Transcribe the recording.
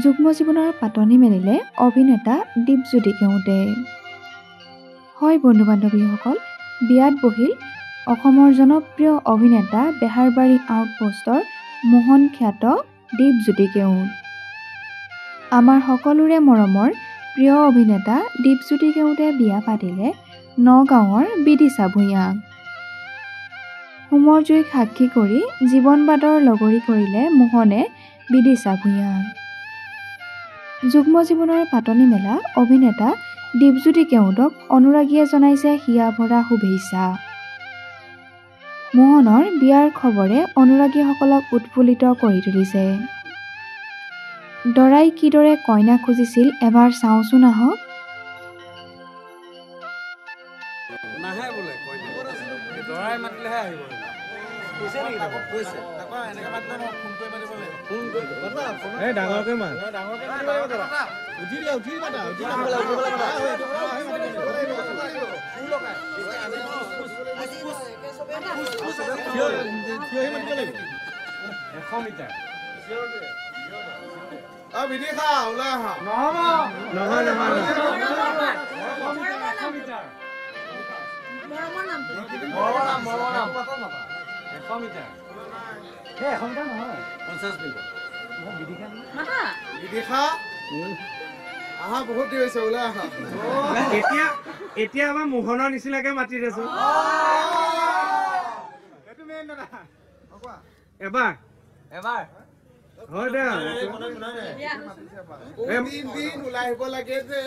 যুগ্ম জীৱনৰ পাতনি মেলিলে অভিনেতা দীপজ্যোতি কেওটে। হয় বন্ধু বান্ধৱীসকল, বিয়াত বহিল অসমৰ জনপ্ৰিয় অভিনেতা বেহাৰবাৰী আউটপোষ্টৰ মোহন খ্যাত দীপজ্যোতি কেওট। আমাৰ সকলোৰে মৰমৰ প্ৰিয় অভিনেতা দীপজ্যোতি কেওটে বিয়া পাতিলে নগাঁৱৰ বিদিশা ভূঞাক। হোমৰ জুইক সাক্ষী কৰি জীৱনবাদৰ লগৰী কৰিলে মোহনে বিদিশা ভূঞাক। যুগ্ম জীৱনৰ পাতনি মেলা অভিনেতা দীপজ্যোতি কেওটক অনুৰাগীয়ে জনাইছে হিয়া ভৰা শুভেচ্ছা। মোহনৰ বিয়াৰ খবৰে অনুৰাগীসকলক উৎফুল্লিত কৰি তুলিছে। দৰাই কিদৰে কইনা খুজিছিল এবাৰ চাওঁচোন আহক। নাহে বোলে কইনা দৰাই মাতিলেহে আহিব। কৈছে নেকি তাক? কৈছে তাক এনেকৈ মাতিলে মই ফোন কৰি মাতিব লাগিব। ফোন কৰি এই ডাঙৰকে মাত ডাঙৰকে মাতিব দাদা। উঠি দিয়া উঠি মাতা উঠি মাতা উঠিব লাগে না ফুল লগাই থিয়হি মাতিব লাগিব 100 মিটাৰ বিদিশা ওলাই আহা। নহ'ব নহয় নহয় 100 মিটাৰ মৰমৰ নাম 100 মিটাৰ হে 100 মিটাৰ নহয় 50 মিটাৰ বিদিশা আহা বহুত দেৰি হৈছে ওলাই আহা। এতিয়া আমাৰ মোহনৰ নিচিনাকে মাতি দিছো। এবাৰ হয় দে দিন ওলাই আহিব লাগে যে